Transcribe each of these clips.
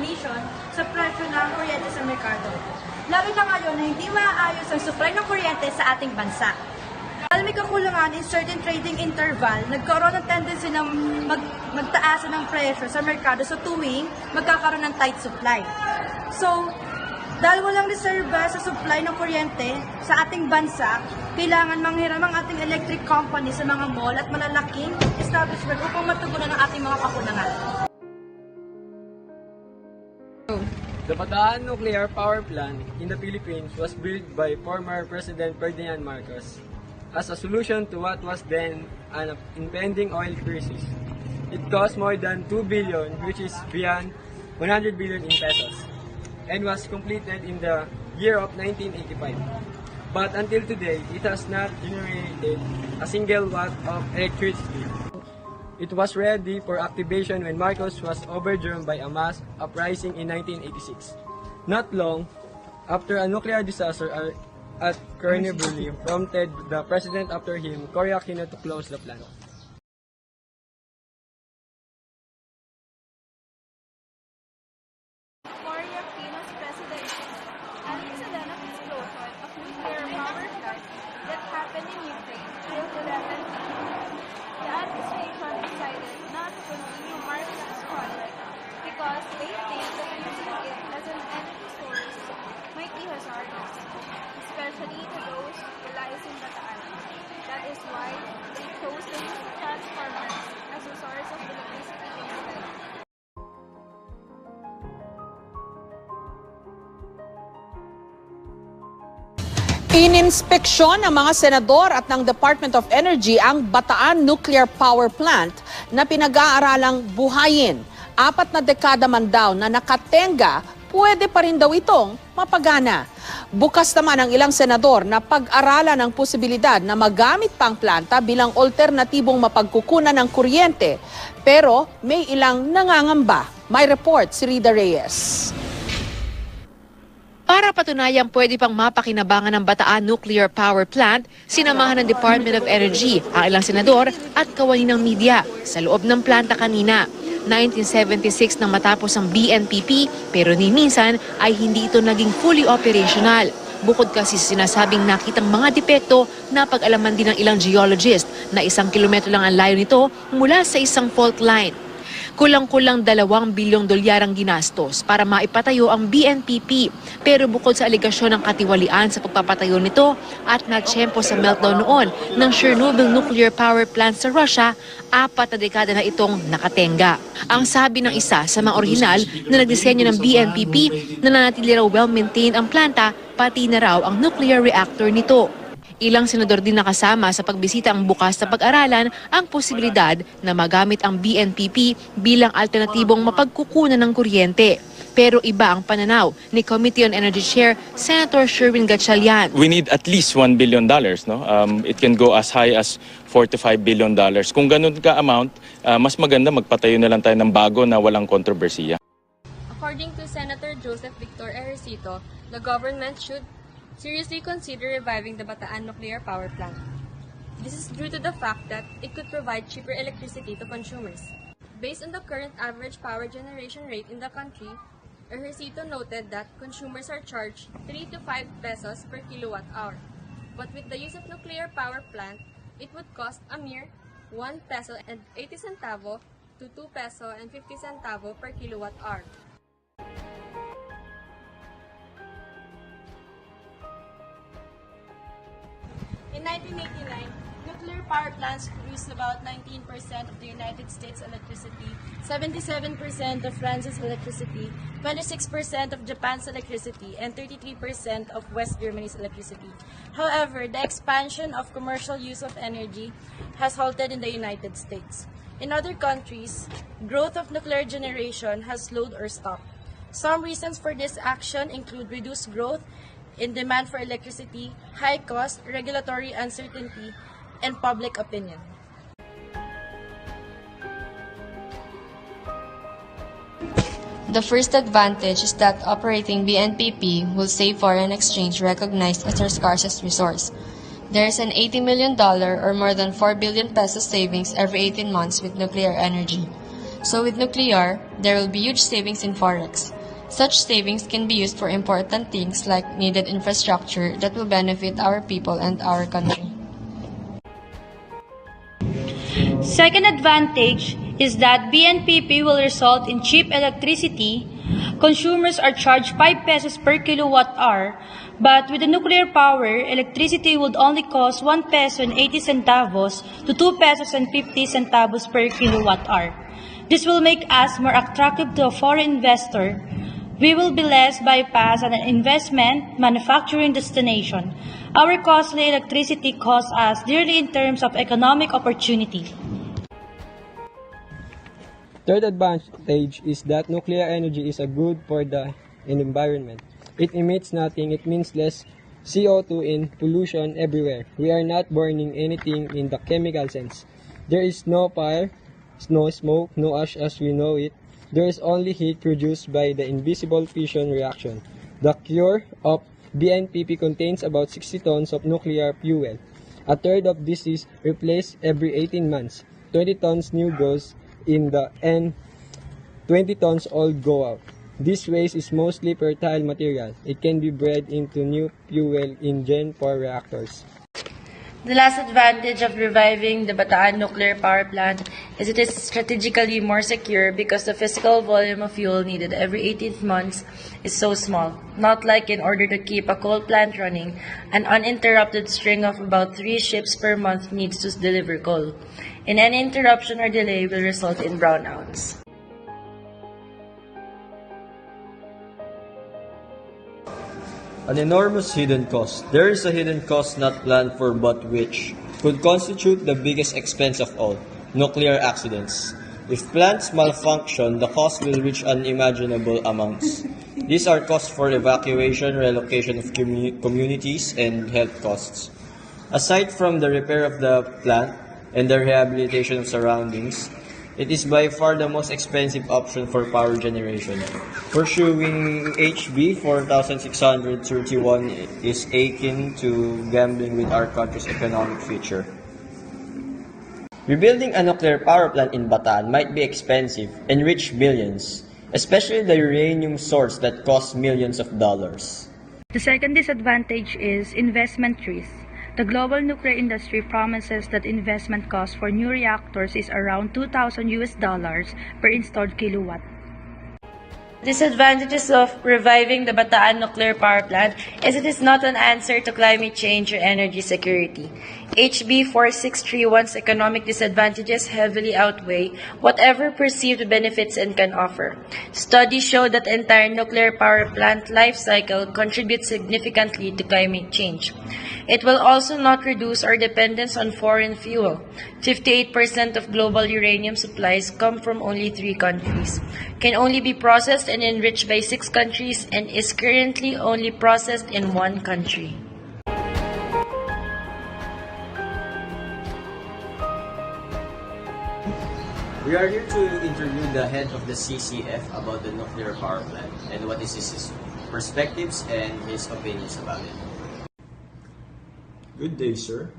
emission sa presyo ng kuryente sa merkado. Lalo na ngayon na hindi maayos ang supply ng kuryente sa ating bansa. Dahil may kakulangan in certain trading interval, nagkaroon ng tendency na magtaasan ng presyo sa merkado sa tuwing magkakaroon ng tight supply. So, dahil walang reserba sa supply ng kuryente sa ating bansa, kailangan manghiram ang ating electric company sa mga mall at malalaking establishment upang matugunan ang ating mga kakulangan. The Bataan Nuclear Power Plant in the Philippines was built by former President Ferdinand Marcos as a solution to what was then an impending oil crisis. It cost more than 2 billion, which is beyond 100 billion in pesos, and was completed in the year of 1985. But until today, it has not generated a single watt of electricity. It was ready for activation when Marcos was overthrown by a mass uprising in 1986. Not long after, a nuclear disaster at Chernobyl prompted the president after him, Cory Aquino, to close the plant. Cory Aquino's presidency announced the explosion of nuclear power plant that happened in Ukraine killed 11 people. The administration decided not to continue Marcos' project because they think that using it as an energy source might be hazardous, especially to those who lies in Bataan. That is why they chose to use the transformers as a source of electricity instead. Ininspeksyon ng mga senador at ng Department of Energy ang Bataan Nuclear Power Plant na pinag-aaralang buhayin. 4 na dekada man daw na nakatenga, pwede pa rin daw itong mapagana. Bukas naman ang ilang senador na pag-aralan ang posibilidad na magamit pa ang planta bilang alternatibong mapagkukunan ng kuryente. Pero may ilang nangangamba. May report si Rida Reyes. Para patunayang pwede pang mapakinabangan ng Bataan Nuclear Power Plant, sinamahan ng Department of Energy ang ilang senador at kawani ng media sa loob ng planta kanina. 1976 nang matapos ang BNPP pero ni minsan ay hindi ito naging fully operational. Bukod kasi sa sinasabing nakitang mga depekto, napag-alaman din ng ilang geologist na 1 kilometro lang ang layo nito mula sa isang fault line. Kulang-kulang 2 bilyong dolyar ang ginastos para maipatayo ang BNPP. Pero bukod sa aligasyon ng katiwalian sa pagpapatayo nito at natsyempo sa meltdown noon ng Chernobyl nuclear power plant sa Russia, 4 na dekada na itong nakatenga. Ang sabi ng isa sa mga orihinal na nagdisenyo ng BNPP, nananatili raw well-maintained ang planta, pati na raw ang nuclear reactor nito. Ilang senador din nakasama sa pagbisita ang bukas na pag-aralan ang posibilidad na magamit ang BNPP bilang alternatibong mapagkukunan ng kuryente. Pero iba ang pananaw ni Committee on Energy Chair Senator Sherwin Gatchalian. We need at least $1 billion. No? It can go as high as $4 to $5 billion. Kung ganun ka amount, mas maganda magpatayo na lang tayo ng bago na walang kontrobersiya. According to Senator Joseph Victor Ejercito, the government should seriously consider reviving the Bataan Nuclear Power Plant. This is due to the fact that it could provide cheaper electricity to consumers. Based on the current average power generation rate in the country, Ejercito noted that consumers are charged 3 to 5 pesos per kilowatt hour. But with the use of nuclear power plant, it would cost a mere 1 peso and 80 centavo to 2 peso and 50 centavo per kilowatt hour. In 1989, nuclear power plants produced about 19% of the United States electricity, 77% of France's electricity, 26% of Japan's electricity, and 33% of West Germany's electricity. However, the expansion of commercial use of energy has halted in the United States. In other countries, growth of nuclear generation has slowed or stopped. Some reasons for this action include reduced growth in demand for electricity, high cost, regulatory uncertainty, and public opinion. The first advantage is that operating BNPP will save foreign exchange recognized as our scarcest resource. There is an $80 million or more than 4 billion pesos savings every 18 months with nuclear energy. So with nuclear, there will be huge savings in forex. Such savings can be used for important things like needed infrastructure that will benefit our people and our country. Second advantage is that BNPP will result in cheap electricity. Consumers are charged 5 pesos per kilowatt hour, but with the nuclear power, electricity would only cost 1 peso and 80 centavos to 2 pesos and 50 centavos per kilowatt hour. This will make us more attractive to a foreign investor. We will be less bypass an investment manufacturing destination. Our costly electricity costs us dearly in terms of economic opportunity. Third advantage is that nuclear energy is a good for the environment. It emits nothing, it means less CO2 in pollution everywhere. We are not burning anything in the chemical sense. There is no fire, no smoke, no ash as we know it. There is only heat produced by the invisible fission reaction. The core of BNPP contains about 60 tons of nuclear fuel. A third of this is replaced every 18 months. 20 tons new goes in the end, 20 tons old go out. This waste is mostly fertile material. It can be bred into new fuel in Gen 4 reactors. The last advantage of reviving the Bataan nuclear power plant is it is strategically more secure because the physical volume of fuel needed every 18 months is so small. Not like in order to keep a coal plant running, an uninterrupted string of about 3 ships per month needs to deliver coal. And any interruption or delay will result in brownouts. An enormous hidden cost. There is a hidden cost not planned for but which could constitute the biggest expense of all, nuclear accidents. If plants malfunction, the cost will reach unimaginable amounts. These are costs for evacuation, relocation of communities, and health costs. Aside from the repair of the plant and the rehabilitation of surroundings, it is by far the most expensive option for power generation. Pursuing HB 4631 is akin to gambling with our country's economic future. Rebuilding a nuclear power plant in Bataan might be expensive and reach billions, especially the uranium source that costs millions of dollars. The second disadvantage is investment risk. The global nuclear industry promises that investment cost for new reactors is around $2,000 per installed kilowatt. Disadvantages of reviving the Bataan nuclear power plant is it is not an answer to climate change or energy security. HB 4631's economic disadvantages heavily outweigh whatever perceived benefits it can offer. Studies show that the entire nuclear power plant life cycle contributes significantly to climate change. It will also not reduce our dependence on foreign fuel. 58% of global uranium supplies come from only 3 countries, can only be processed and enriched by 6 countries, and is currently only processed in 1 country. We are here to interview the head of the CCF about the nuclear power plant and what is his perspectives and his opinions about it. Good day, sir.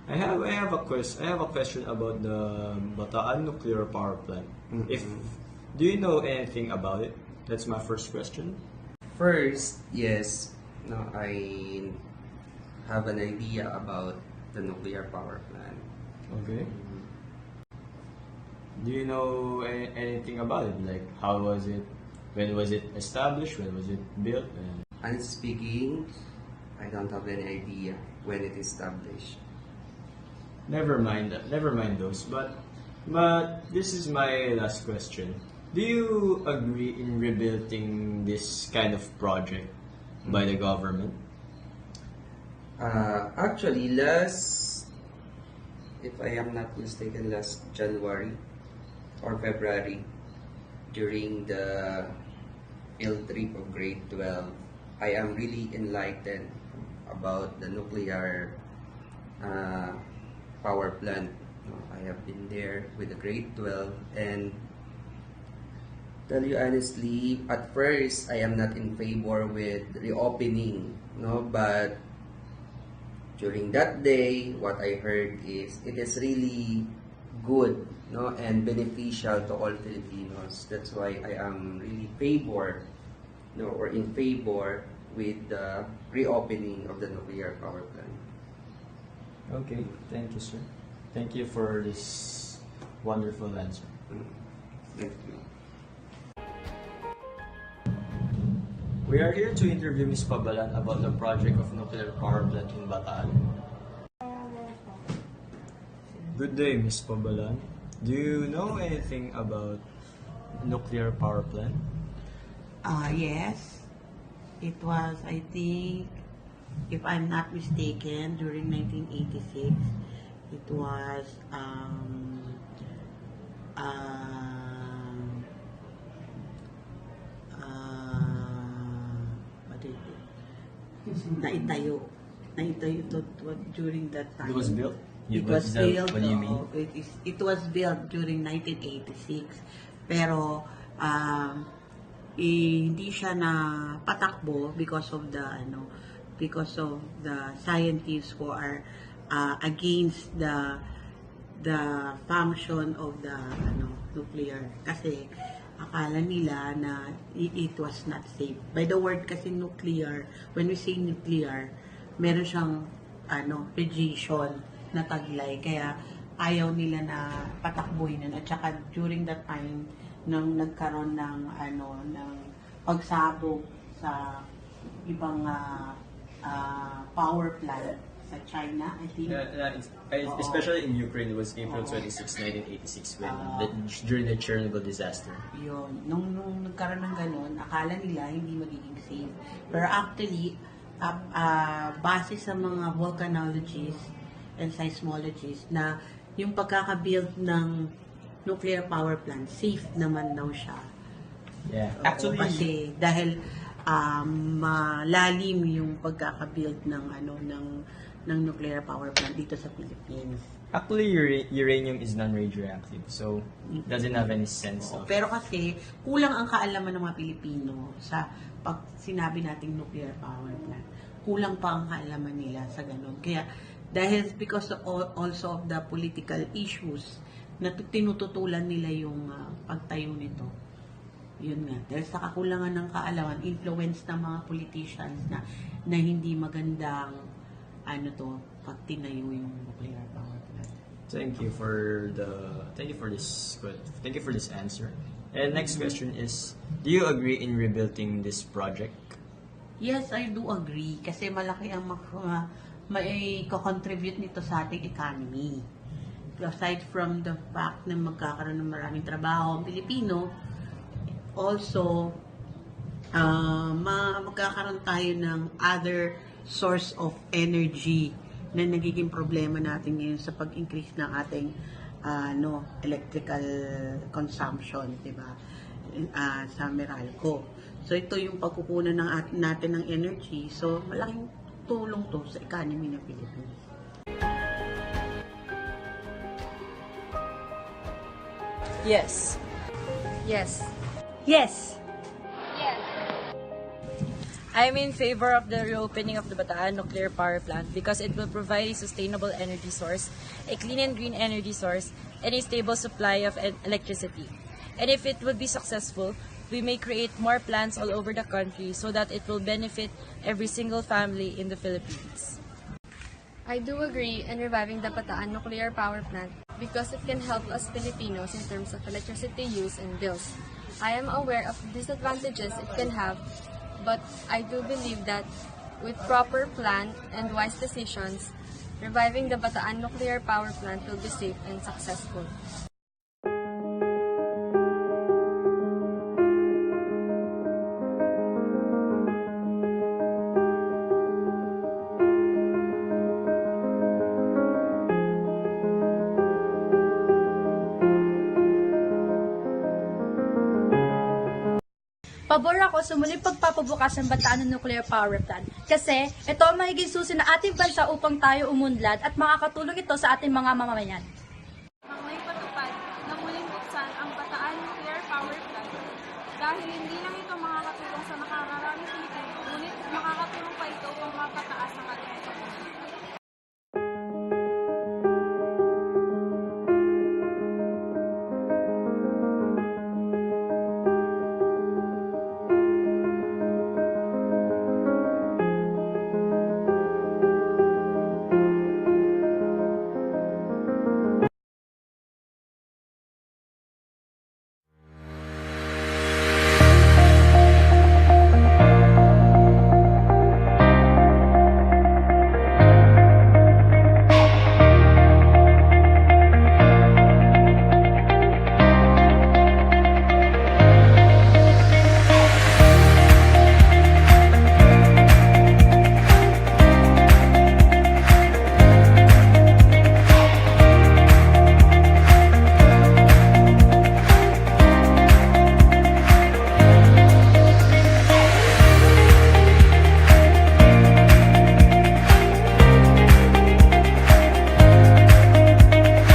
I have a question about the Bataan nuclear power plant. Do you know anything about it? That's my first question. First, yes, no, I have an idea about the nuclear power plant. Okay. Do you know anything about it? Like, how was it? When was it established? When was it built? Honestly speaking, I don't have any idea when it established. Never mind those. But this is my last question. Do you agree in rebuilding this kind of project by the government? Actually, if I am not mistaken, last January or February, during the field trip of grade 12, I am really enlightened about the nuclear power plant. I have been there with the grade 12, and tell you honestly, at first I am not in favor with reopening, but during that day, what I heard is it is really good, no, and beneficial to all Filipinos. That's why I am really in favor with the reopening of the nuclear power plant. Okay, thank you, sir. Thank you for this wonderful answer. Thank you. We are here to interview Ms. Pabalan about the project of nuclear power plant in Bataan. Good day, Ms. Pabalan. Do you know anything about nuclear power plant? Yes. It was, I think, if I'm not mistaken, during 1986, it was, what is it? Naitayo ito during that time. It was built? It was built. What do you mean? It was built during 1986. Pero hindi siya na patakbo because of the scientists who are against the function of the nuclear, kasi akala nila na it was not safe. By the word kasi nuclear, when we say nuclear, meron siyang radiation na taglay, kaya ayaw nila na patakbuhin nun. At saka during that time nang nagkaroon ng pagsabog sa ibang power plant sa China, I think. Especially in Ukraine, it was April 26, 1986, during the Chernobyl disaster. Yun. Nung nagkaroon ng ganun, akala nila hindi magiging safe. Pero actually, base sa mga volcanologists and seismologists, na yung pagkakabuild ng nuclear power plant, safe naman daw siya. Yeah. Actually, kasi dahil malalim yung pagkakabuild ng nuclear power plant dito sa Philippines. Actually, uranium is non-radioactive, so it doesn't have any sense of... Pero kasi, kulang ang kaalaman ng mga Pilipino sa pag sinabi nating nuclear power plant. Kulang pa ang kaalaman nila sa ganun. Kaya, dahil because also of the political issues na tinututulan nila yung pagtayo nito. Yun nga. Dahil sa kakulangan ng kaalaman, influence ng mga politicians na hindi magandang pag tinayo yung nuclear power plant. Thank you for this answer. And next question is, do you agree in rebuilding this project? Yes, I do agree. Kasi malaki ang may contribute nito sa ating economy. Aside from the fact na magkakaroon ng maraming trabaho ang Pilipino, also, magkakaroon tayo ng other source of energy na nagiging problema natin ngayon sa pag-increase ng ating electrical consumption, diba? Sa Meralco. So, ito yung pagkukunan natin ng energy. So, malaking tulong to sa economy ng Pilipinas. Yes. Yes. Yes. I'm in favor of the reopening of the Bataan nuclear power plant because it will provide a sustainable energy source, a clean and green energy source, and a stable supply of electricity. And if it will be successful, we may create more plants all over the country so that it will benefit every single family in the Philippines. I do agree in reviving the Bataan nuclear power plant because it can help us Filipinos in terms of electricity use and bills. I am aware of disadvantages it can have, but I do believe that with proper plan and wise decisions, reviving the Bataan nuclear power plant will be safe and successful. Pabor ako sa muling pagpapabukas ng Bataan Nuclear Power Plant kasi ito ang magiging susi ng ating bansa upang tayo umunlad at makakatulong ito sa ating mga mamamayan.